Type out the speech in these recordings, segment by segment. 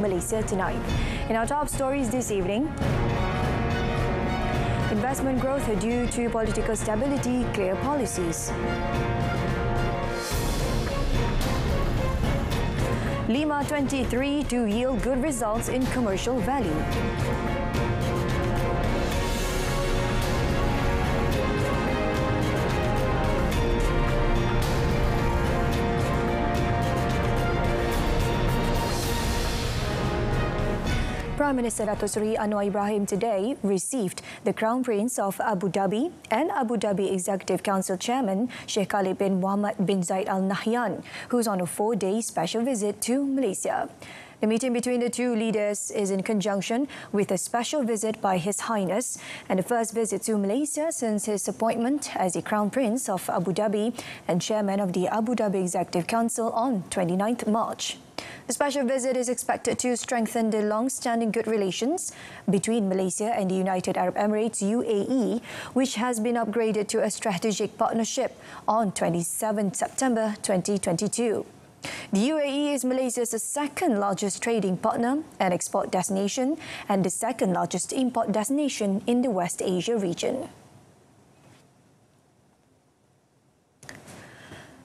Malaysia Tonight. In our top stories this evening, investment growth due to political stability, clear policies. Lima 23 to yield good results in commercial value. Prime Minister Dato' Seri Anwar Ibrahim today received the Crown Prince of Abu Dhabi and Abu Dhabi Executive Council Chairman Sheikh Khalid bin Mohammed bin Zayed Al Nahyan, who's on a 4-day special visit to Malaysia. The meeting between the two leaders is in conjunction with a special visit by His Highness and the first visit to Malaysia since his appointment as the Crown Prince of Abu Dhabi and Chairman of the Abu Dhabi Executive Council on 29th March. The special visit is expected to strengthen the long-standing good relations between Malaysia and the United Arab Emirates UAE, which has been upgraded to a strategic partnership on 27 September 2022. The UAE is Malaysia's second largest trading partner and export destination and the second largest import destination in the West Asia region.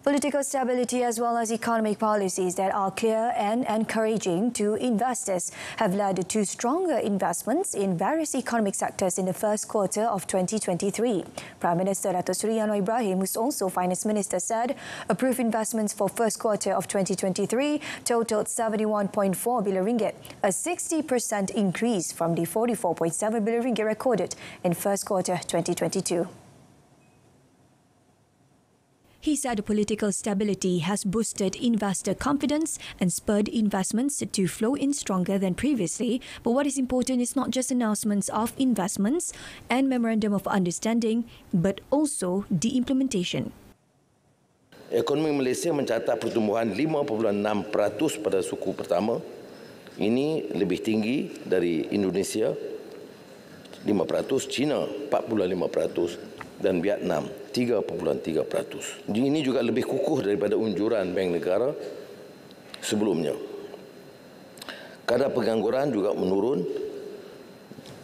Political stability as well as economic policies that are clear and encouraging to investors have led to stronger investments in various economic sectors in the first quarter of 2023. Prime Minister Dato' Seri Anwar Ibrahim, who's also Finance Minister, said approved investments for first quarter of 2023 totaled 71.4 billion ringgit, a 60% increase from the 44.7 billion ringgit recorded in first quarter 2022. He said political stability has boosted investor confidence and spurred investments to flow in stronger than previously. But what is important is not just announcements of investments and memorandum of understanding, but also the implementation. Ekonomi Malaysia mencatat pertumbuhan 5.6% pada suku pertama. Ini lebih tinggi dari Indonesia 5%, China 4.5%. Dan Vietnam 3.3%. Ini juga lebih kukuh daripada unjuran Bank Negara sebelumnya. Kadar pengangguran juga menurun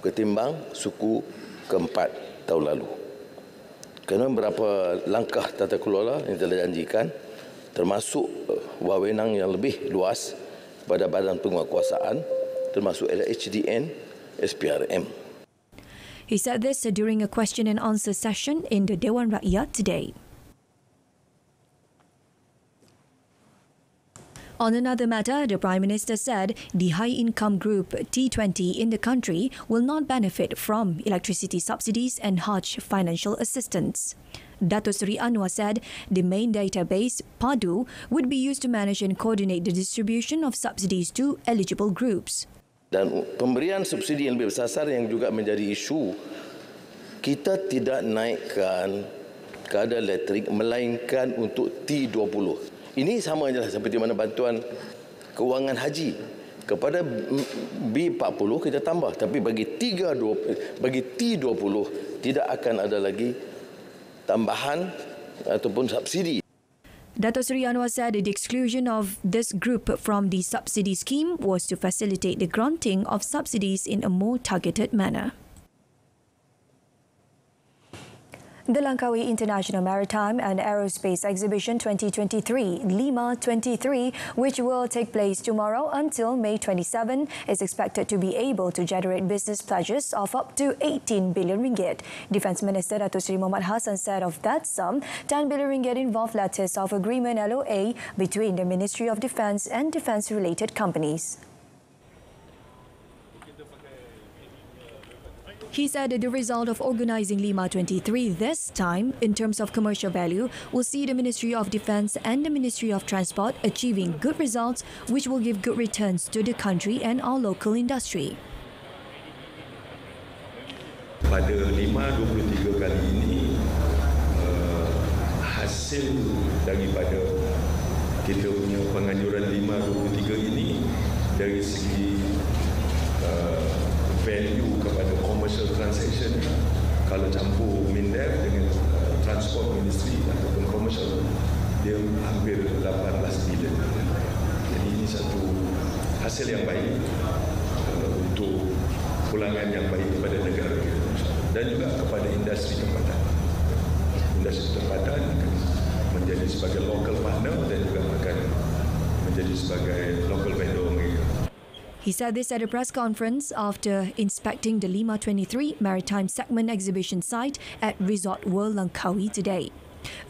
ketimbang suku keempat tahun lalu. Kerana beberapa langkah tata kelola yang telah janjikan, termasuk wewenang yang lebih luas pada badan penguatkuasaan, termasuk HDN, SPRM. He said this during a question and answer session in the Dewan Rakyat today. On another matter, the Prime Minister said the high-income group T20 in the country will not benefit from electricity subsidies and harsh financial assistance. Dato' Seri Anwar said the main database, PADU, would be used to manage and coordinate the distribution of subsidies to eligible groups. Dan pemberian subsidi yang lebih bersasar yang juga menjadi isu, kita tidak naikkan kadar elektrik melainkan untuk T20. Ini sama saja seperti mana bantuan kewangan haji. Kepada B40 kita tambah, tapi bagi T20 tidak akan ada lagi tambahan ataupun subsidi. Dato' Seri Anwar said the exclusion of this group from the subsidy scheme was to facilitate the granting of subsidies in a more targeted manner. The Langkawi International Maritime and Aerospace Exhibition 2023, Lima 23, which will take place tomorrow until May 27, is expected to be able to generate business pledges of up to 18 billion ringgit. Defence Minister Dato' Seri Mohammed Hassan said of that sum, 10 billion ringgit involved letters of agreement LOA between the Ministry of Defence and defence-related companies. He said that the result of organising Lima 23 this time, in terms of commercial value, will see the Ministry of Defence and the Ministry of Transport achieving good results, which will give good returns to the country and our local industry. Pada Lima 23 kali ini, hasil daripada kita punya penganjuran Lima 23 ini dari segi value kepada commercial transaction, kalau campur MINDEF dengan transport ministry ataupun commercial, dia hampir 18 bilion. Jadi ini satu hasil yang baik untuk pulangan yang baik kepada negara kita dan juga kepada industri tempatan. Industri tempatan akan menjadi sebagai local partner dan juga akan menjadi sebagai local vendor mereka. He said this at a press conference after inspecting the Lima 23 Maritime Segment Exhibition site at Resort World Langkawi today.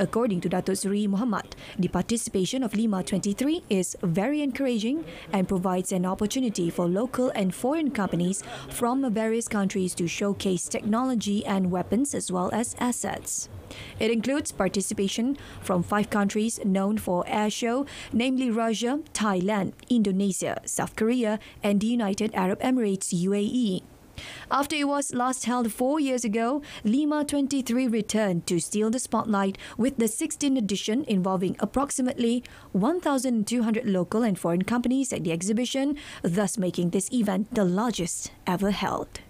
According to Datuk Seri Muhammad, the participation of Lima 23 is very encouraging and provides an opportunity for local and foreign companies from various countries to showcase technology and weapons as well as assets. It includes participation from 5 countries known for air show, namely Russia, Thailand, Indonesia, South Korea and the United Arab Emirates UAE. After it was last held 4 years ago, Lima 23 returned to steal the spotlight with the 16th edition involving approximately 1,200 local and foreign companies at the exhibition, thus making this event the largest ever held.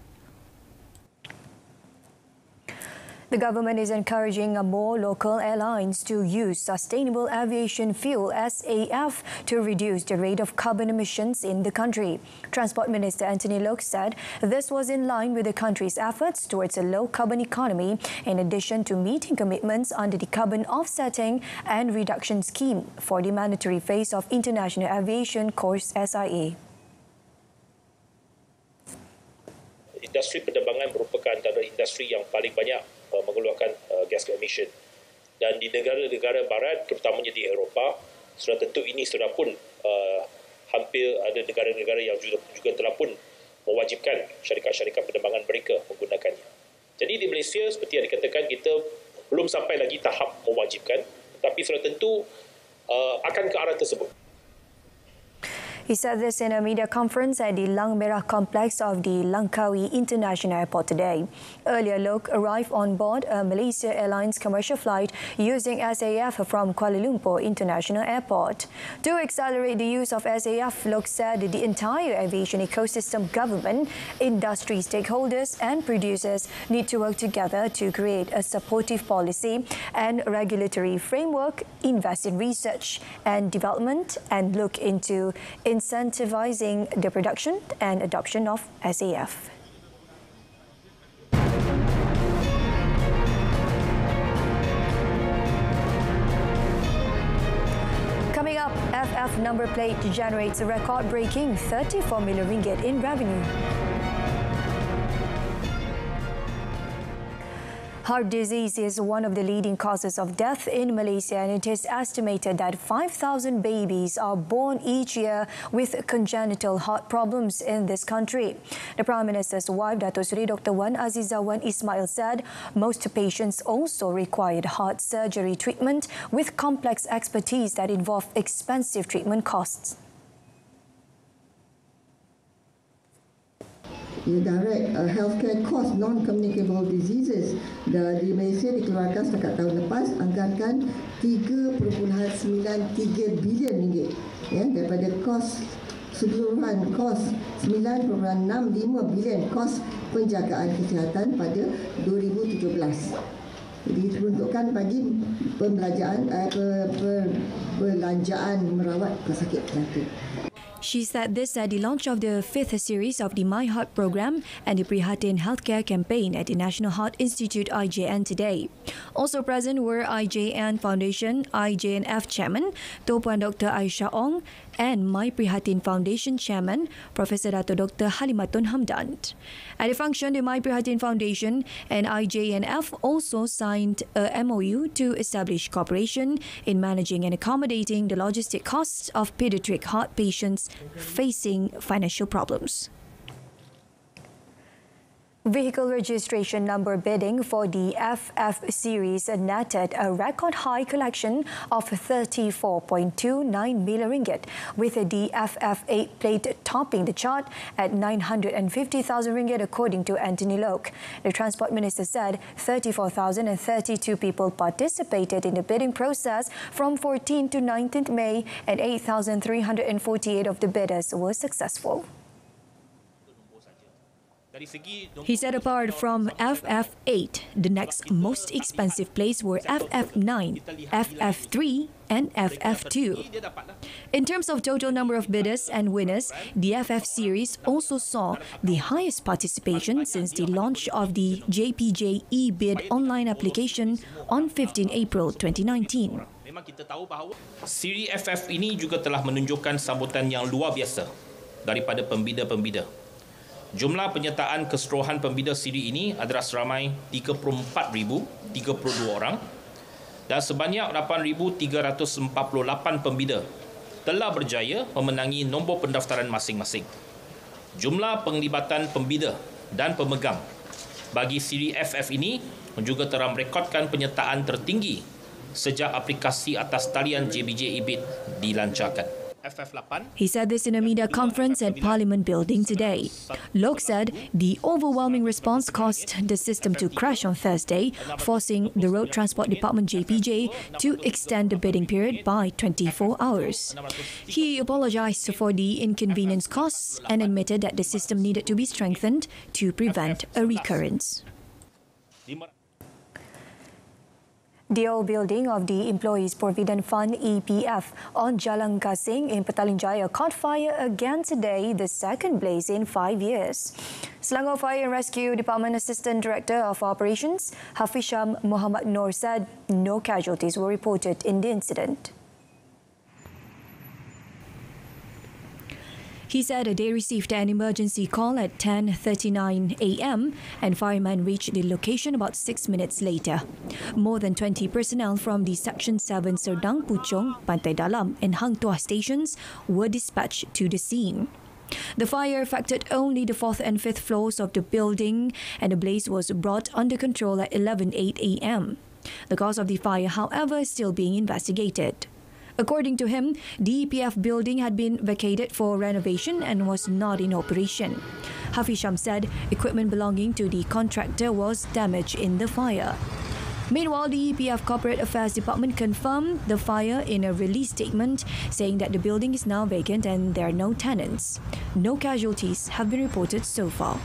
The government is encouraging more local airlines to use sustainable aviation fuel (SAF) to reduce the rate of carbon emissions in the country. Transport Minister Anthony Loke said this was in line with the country's efforts towards a low-carbon economy, in addition to meeting commitments under the Carbon Offsetting and Reduction Scheme for the mandatory phase of International Aviation Course SIA. Industri penerbangan merupakan antara industri yang paling banyak mengeluarkan gas emission. Dan di negara-negara barat, terutamanya di Eropah, sudah tentu ini sudah pun hampir ada negara-negara yang juga telah pun mewajibkan syarikat-syarikat penerbangan mereka menggunakannya. Jadi di Malaysia, seperti yang dikatakan, kita belum sampai lagi tahap mewajibkan, tetapi sudah tentu akan ke arah tersebut. He said this in a media conference at the Lang Merah complex of the Langkawi International Airport today. Earlier, Loke arrived on board a Malaysia Airlines commercial flight using SAF from Kuala Lumpur International Airport. To accelerate the use of SAF, Loke said the entire aviation ecosystem, government, industry stakeholders and producers need to work together to create a supportive policy and regulatory framework, invest in research and development and look into incentivizing the production and adoption of SAF. Coming up, FF number plate generates a record-breaking 34 million ringgit in revenue. Heart disease is one of the leading causes of death in Malaysia, and it is estimated that 5,000 babies are born each year with congenital heart problems in this country. The Prime Minister's wife, Datuk Seri Dr. Wan Azizawan Ismail, said most patients also required heart surgery treatment with complex expertise that involve expensive treatment costs. You direct healthcare cost non-communicable diseases. Di Malaysia dikeluarkan setakat tahun lepas anggaran 3.93 bilion ringgit, ya, daripada kos keseluruhan kos 9.65 bilion kos penjagaan kesihatan pada 2017. Jadi diperuntukkan bagi belanjaan merawat pesakit jantung. She said this at the launch of the 5th series of the My Heart program and the Prihatin Healthcare campaign at the National Heart Institute IJN today. Also present were IJN Foundation IJNF Chairman Tuan Dr. Aisyah Ong and My Prihatin Foundation Chairman Professor Dato Dr. Halimatun Hamdan. At the function, the My Prihatin Foundation and IJNF also signed a MOU to establish cooperation in managing and accommodating the logistic costs of pediatric heart patients facing financial problems. Vehicle registration number bidding for the FF series netted a record high collection of 34.29 million ringgit, with the FF8 plate topping the chart at 950,000 ringgit, according to Anthony Loke. The Transport Minister said 34,032 people participated in the bidding process from 14 to 19th May, and 8,348 of the bidders were successful. He said apart from FF8, the next most expensive plays were FF9, FF3 and FF2. In terms of total number of bidders and winners, the FF series also saw the highest participation since the launch of the JPJ e-bid online application on 15 April 2019. Memang kita tahu bahawa siri FF ini juga telah menunjukkan sambutan yang luar biasa daripada pembida-pembida. Jumlah penyertaan keseluruhan pembida siri ini adalah seramai 34,032 orang dan sebanyak 8,348 pembida telah berjaya memenangi nombor pendaftaran masing-masing. Jumlah penglibatan pembida dan pemegang bagi siri FF ini juga telah merekodkan penyertaan tertinggi sejak aplikasi atas talian JPJ e-bid dilancarkan. He said this in a media conference at Parliament Building today. Lok said the overwhelming response caused the system to crash on Thursday, forcing the Road Transport Department JPJ to extend the bidding period by 24 hours. He apologized for the inconvenience caused and admitted that the system needed to be strengthened to prevent a recurrence. The old building of the Employees Provident Fund EPF on Jalan Gasing in Petaling Jaya caught fire again today, the second blaze in 5 years. Selangor Fire and Rescue Department Assistant Director of Operations, Hafisham Muhammad Noor said no casualties were reported in the incident. He said they received an emergency call at 10:39 a.m. and firemen reached the location about 6 minutes later. More than 20 personnel from the Section 7 Serdang, Puchong, Pantai Dalam and Hang Tuah stations were dispatched to the scene. The fire affected only the 4th and 5th floors of the building and the blaze was brought under control at 11:08 a.m. The cause of the fire, however, is still being investigated. According to him, the EPF building had been vacated for renovation and was not in operation. Hafisham said equipment belonging to the contractor was damaged in the fire. Meanwhile, the EPF Corporate Affairs Department confirmed the fire in a release statement, saying that the building is now vacant and there are no tenants. No casualties have been reported so far.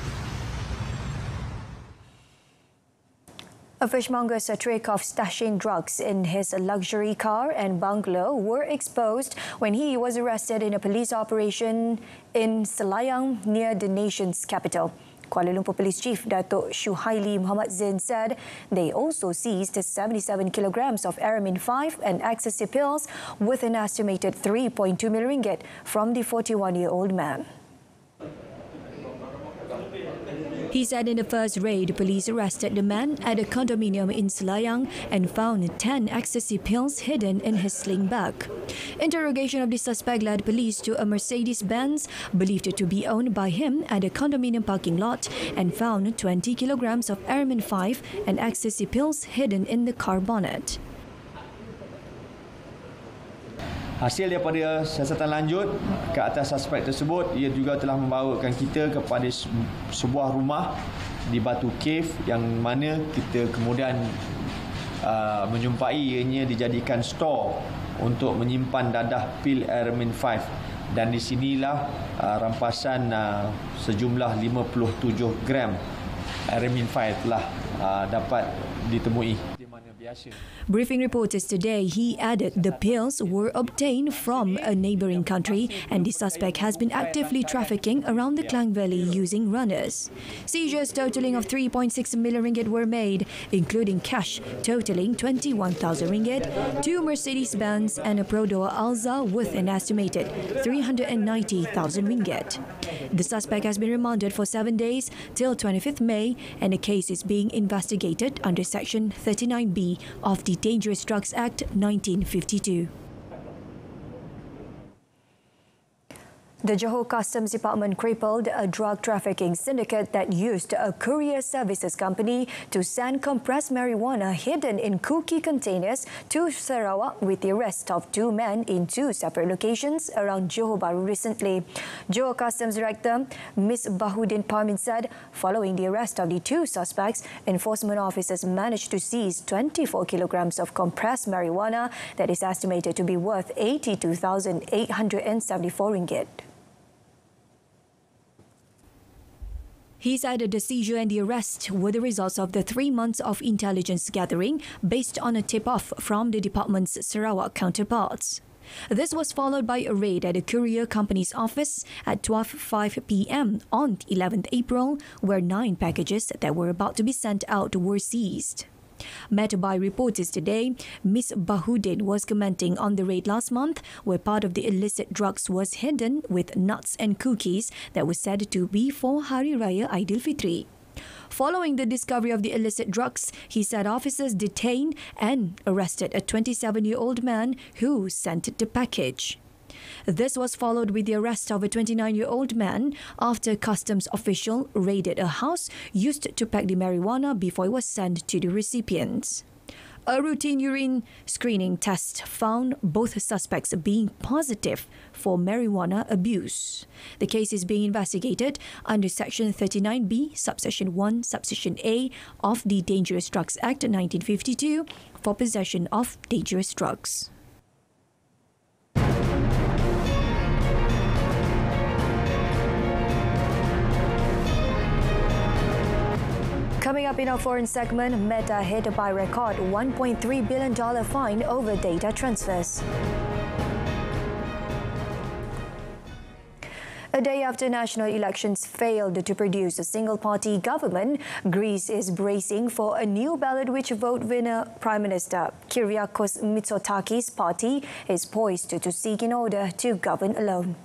A fishmonger's trick of stashing drugs in his luxury car and bungalow were exposed when he was arrested in a police operation in Selayang near the nation's capital. Kuala Lumpur Police Chief Datuk Shuhaili Muhammad Zain said they also seized 77 kilograms of Aramin 5 and ecstasy pills with an estimated 3.2 million ringgit from the 41-year-old man. He said in the first raid, police arrested the man at a condominium in Selayang and found 10 ecstasy pills hidden in his sling bag. Interrogation of the suspect led police to a Mercedes-Benz believed to be owned by him at a condominium parking lot and found 20 kilograms of Aramin 5 and ecstasy pills hidden in the car bonnet. Hasil daripada siasatan lanjut ke atas suspek tersebut, ia juga telah membawakan kita kepada sebuah rumah di Batu Cave yang mana kita kemudian menjumpai ianya dijadikan store untuk menyimpan dadah pil Aramin 5 dan di sinilah rampasan sejumlah 57 gram Aramin 5 telah dapat ditemui. Briefing reporters today, he added the pills were obtained from a neighbouring country and the suspect has been actively trafficking around the Klang Valley using runners. Seizures totaling of 3.6 million ringgit were made, including cash totaling 21,000 ringgit, 2 Mercedes-Benz and a Prodoa Alza with an estimated 390,000 ringgit. The suspect has been remanded for 7 days till 25th May and the case is being investigated under Section 39B of the Dangerous Drugs Act 1952. The Johor Customs Department crippled a drug trafficking syndicate that used a courier services company to send compressed marijuana hidden in cookie containers to Sarawak with the arrest of 2 men in 2 separate locations around Johor Bahru recently. Johor Customs Director Ms. Bahudin Parmin said following the arrest of the 2 suspects, enforcement officers managed to seize 24 kilograms of compressed marijuana that is estimated to be worth 82,874 ringgit. He said the seizure and the arrest were the results of the 3 months of intelligence gathering based on a tip-off from the department's Sarawak counterparts. This was followed by a raid at a courier company's office at 12:05 p.m. on 11th April, where 9 packages that were about to be sent out were seized. Met by reporters today, Ms. Bahudin was commenting on the raid last month, where part of the illicit drugs was hidden with nuts and cookies that were said to be for Hari Raya Aidilfitri. Following the discovery of the illicit drugs, he said officers detained and arrested a 27-year-old man who sent the package. This was followed with the arrest of a 29-year-old man after a customs official raided a house used to pack the marijuana before it was sent to the recipients. A routine urine screening test found both suspects being positive for marijuana abuse. The case is being investigated under Section 39B, Subsection 1, Subsection A of the Dangerous Drugs Act 1952 for possession of dangerous drugs. Coming up in our foreign segment, Meta hit by record $1.3 billion fine over data transfers. A day after national elections failed to produce a single-party government, Greece is bracing for a new ballot which vote winner Prime Minister Kyriakos Mitsotakis' party is poised to seek in order to govern alone.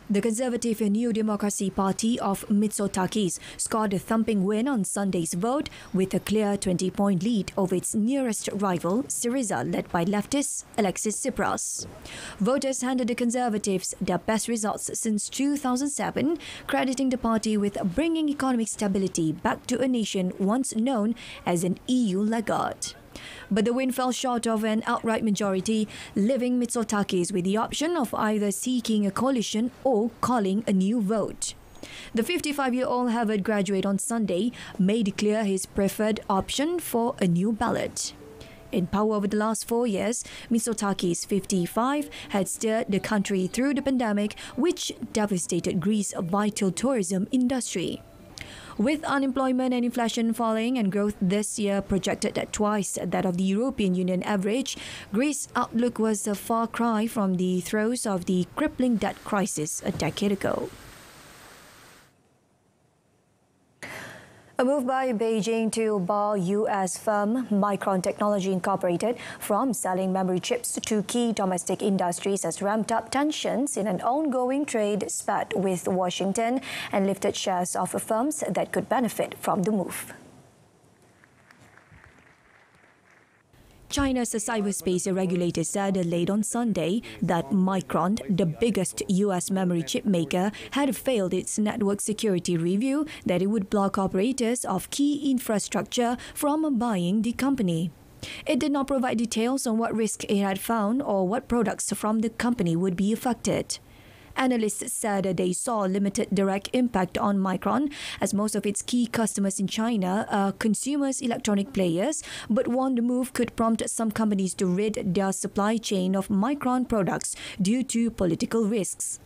The Conservative New Democracy Party of Mitsotakis scored a thumping win on Sunday's vote with a clear 20-point lead over its nearest rival, Syriza, led by leftist Alexis Tsipras. Voters handed the Conservatives their best results since 2007, crediting the party with bringing economic stability back to a nation once known as an EU laggard. But the win fell short of an outright majority, leaving Mitsotakis with the option of either seeking a coalition or calling a new vote. The 55-year-old Harvard graduate on Sunday made clear his preferred option for a new ballot. In power over the last 4 years, Mitsotakis, 55, had steered the country through the pandemic, which devastated Greece's vital tourism industry. With unemployment and inflation falling and growth this year projected at twice that of the European Union average, Greece's outlook was a far cry from the throes of the crippling debt crisis a decade ago. A move by Beijing to bar U.S. firm Micron Technology Incorporated from selling memory chips to key domestic industries has ramped up tensions in an ongoing trade spat with Washington and lifted shares of firms that could benefit from the move. China's cyberspace regulator said late on Sunday that Micron, the biggest U.S. memory chip maker, had failed its network security review that it would block operators of key infrastructure from buying the company. It did not provide details on what risk it had found or what products from the company would be affected. Analysts said they saw limited direct impact on Micron, as most of its key customers in China are consumers' electronic players, but warned the move could prompt some companies to rid their supply chain of Micron products due to political risks.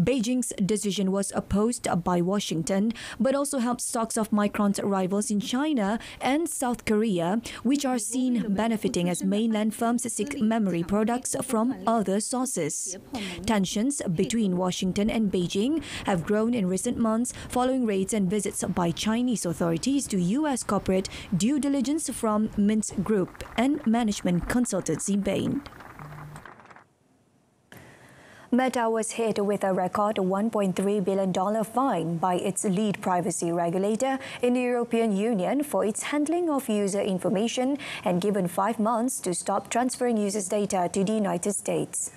Beijing's decision was opposed by Washington, but also helped stocks of Micron's rivals in China and South Korea, which are seen benefiting as mainland firms seek memory products from other sources. Tensions between Washington and Beijing have grown in recent months following raids and visits by Chinese authorities to U.S. corporate due diligence from Mint Group and management consultancy Bain. Meta was hit with a record $1.3 billion fine by its lead privacy regulator in the European Union for its handling of user information and given 5 months to stop transferring users' data to the United States.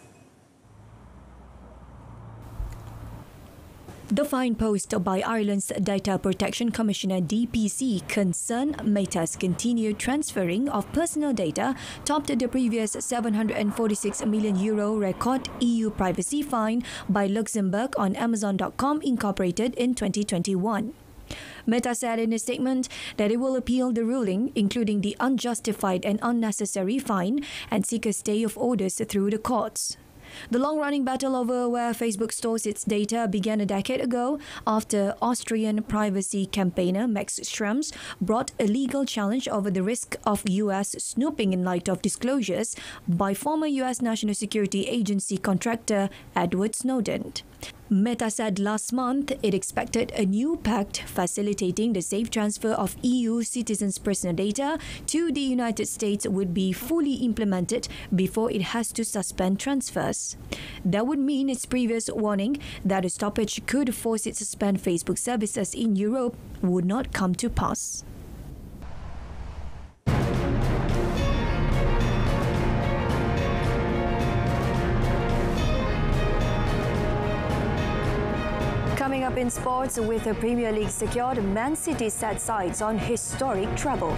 The fine posted by Ireland's Data Protection Commissioner DPC concerned Meta's continued transferring of personal data topped the previous €746 million record EU privacy fine by Luxembourg on Amazon.com Incorporated in 2021. Meta said in a statement that it will appeal the ruling, including the unjustified and unnecessary fine, and seek a stay of orders through the courts. The long-running battle over where Facebook stores its data began a decade ago after Austrian privacy campaigner Max Schrems brought a legal challenge over the risk of US snooping in light of disclosures by former US National Security Agency contractor Edward Snowden. Meta said last month it expected a new pact facilitating the safe transfer of EU citizens' personal data to the United States would be fully implemented before it has to suspend transfers. That would mean its previous warning that a stoppage could force it to suspend Facebook services in Europe would not come to pass. Coming up in sports, with the Premier League secured, Man City set sights on historic treble.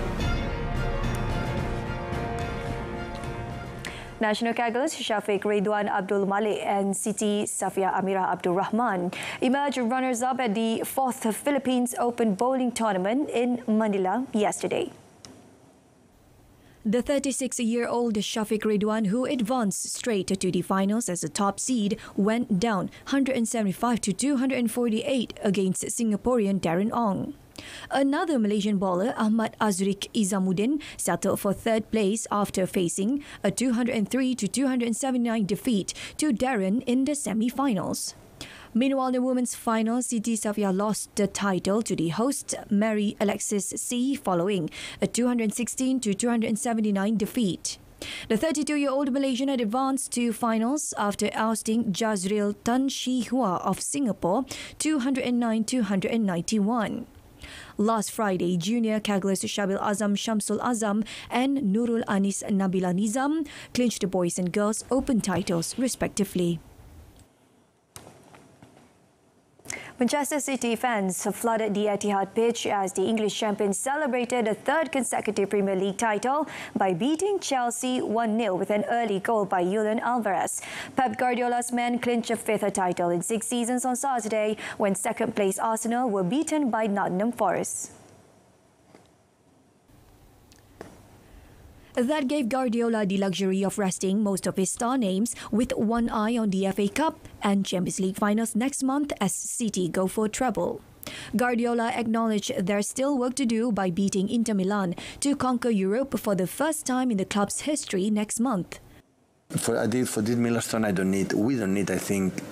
National Kagglers Syafiq Ridwan Abdul Malik and Siti Safia Amirah Abdul Rahman emerged runners-up at the 4th Philippines Open Bowling Tournament in Manila yesterday. The 36-year-old Syafiq Ridwan, who advanced straight to the finals as a top seed, went down 175 to 248 against Singaporean Darren Ong. Another Malaysian bowler, Ahmad Azriq Izamuddin, settled for third place after facing a 203 to 279 defeat to Darren in the semi-finals. Meanwhile, in the women's final, Siti Safia lost the title to the host Mary Alexis C following a 216 to 279 defeat. The 32-year-old Malaysian had advanced to finals after ousting Jazril Tan Shi Hua of Singapore 209-291. Last Friday, junior Kagglers Shabil Azam Shamsul Azam and Nurul Anis Nabila Nizam clinched the boys and girls Open titles respectively. Manchester City fans flooded the Etihad pitch as the English champions celebrated a third consecutive Premier League title by beating Chelsea 1-0 with an early goal by Julian Alvarez. Pep Guardiola's men clinched a fifth title in 6 seasons on Saturday when second-place Arsenal were beaten by Nottingham Forest. That gave Guardiola the luxury of resting most of his star names with one eye on the FA Cup and Champions League finals next month as City go for treble. Guardiola acknowledged there's still work to do by beating Inter Milan to conquer Europe for the first time in the club's history next month. For this milestone, we don't need, I think,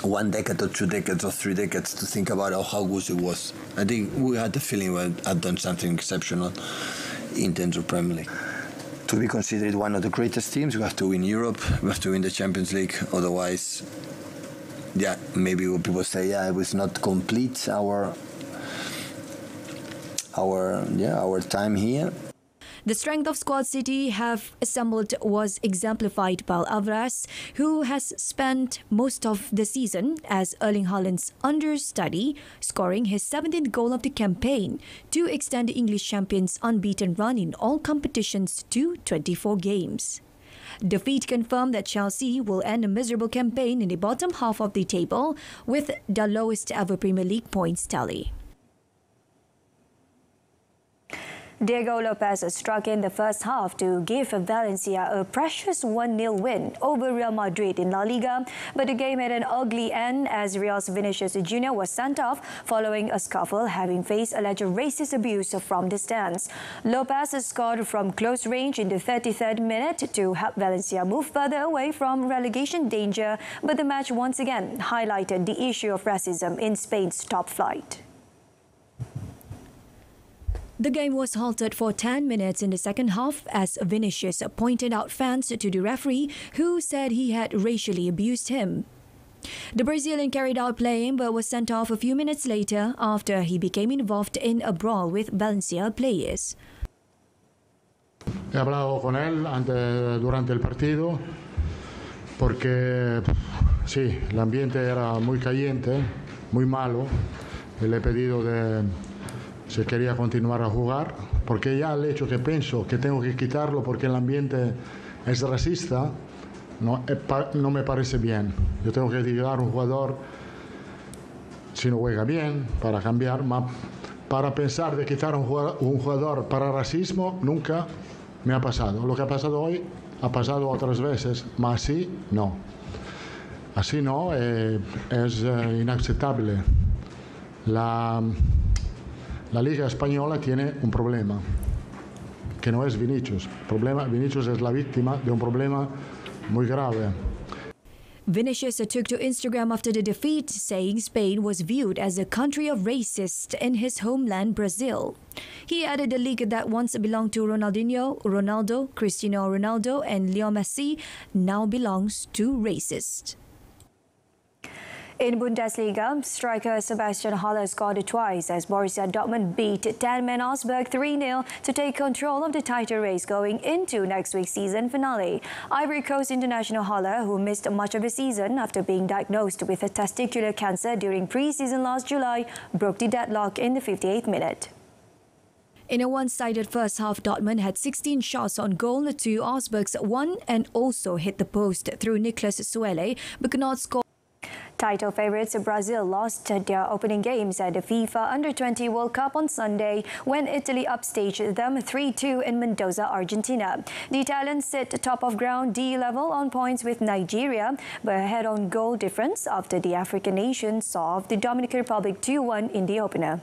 1 decade or 2 decades or 3 decades to think about how good it was. I think we had the feeling we had done something exceptional in terms of Premier League. To be considered one of the greatest teams, you have to win Europe, you have to win the Champions League. Otherwise, yeah, maybe people say, yeah, it was not complete our time here. The strength of squad City have assembled was exemplified by Alvarez, who has spent most of the season as Erling Haaland's understudy, scoring his 17th goal of the campaign to extend the English champions' unbeaten run in all competitions to 24 games. Defeat confirmed that Chelsea will end a miserable campaign in the bottom half of the table with the lowest ever Premier League points tally. Diego Lopez struck in the first half to give Valencia a precious 1-0 win over Real Madrid in La Liga, but the game had an ugly end as Real's Vinicius Jr. was sent off following a scuffle, having faced alleged racist abuse from the stands. Lopez scored from close range in the 33rd minute to help Valencia move further away from relegation danger, but the match once again highlighted the issue of racism in Spain's top flight. The game was halted for 10 minutes in the second half as Vinicius pointed out fans to the referee who said he had racially abused him. The Brazilian carried out playing but was sent off a few minutes later after he became involved in a brawl with Valencia players. He hablado con él durante el partido porque sí, el ambiente era muy caliente, muy malo. Y le he pedido si quería continuar a jugar, porque ya el hecho que pienso que tengo que quitarlo porque el ambiente es racista, no me parece bien. Yo tengo que quitar a un jugador si no juega bien, para cambiar, para pensar de quitar a un jugador para racismo, nunca me ha pasado. Lo que ha pasado hoy ha pasado otras veces, pero así no. Así no, es inaceptable. La Liga Española tiene un problema, que no es Vinicius. Vinicius es la víctima de un problema muy grave. Vinicius took to Instagram after the defeat, saying Spain was viewed as a country of racists in his homeland, Brazil. He added the league that once belonged to Ronaldo, Cristiano Ronaldo and Leo Messi now belongs to racists. In Bundesliga, striker Sebastian Haller scored twice as Borussia Dortmund beat 10-man Augsburg 3-0 to take control of the title race going into next week's season finale. Ivory Coast international Haller, who missed much of the season after being diagnosed with a testicular cancer during pre-season last July, broke the deadlock in the 58th minute. In a one-sided first half, Dortmund had 16 shots on goal to Augsburg's 1 and also hit the post through Niklas Süle, but could not score. Title favourites Brazil lost their opening games at the FIFA Under-20 World Cup on Sunday when Italy upstaged them 3-2 in Mendoza, Argentina. The Italians sit top of Ground D level on points with Nigeria, but ahead on goal difference after the African nation solved the Dominican Republic 2-1 in the opener.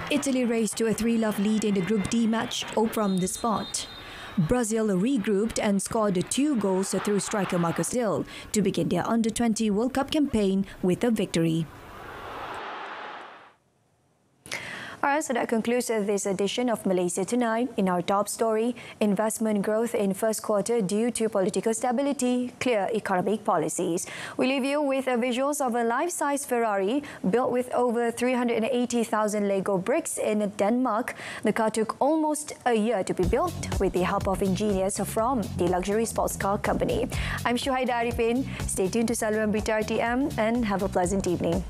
Italy raced to a 3-0 lead in the Group D match from the spot. Brazil regrouped and scored 2 goals through striker Marcus Dill to begin their Under-20 World Cup campaign with a victory. Alright, so that concludes this edition of Malaysia Tonight. In our top story, investment growth in first quarter due to political stability, clear economic policies. We leave you with visuals of a life-size Ferrari built with over 380,000 Lego bricks in Denmark. The car took almost a year to be built with the help of engineers from the luxury sports car company. I'm Shuhaida Arifin. Stay tuned to Saluran Berita RTM and have a pleasant evening.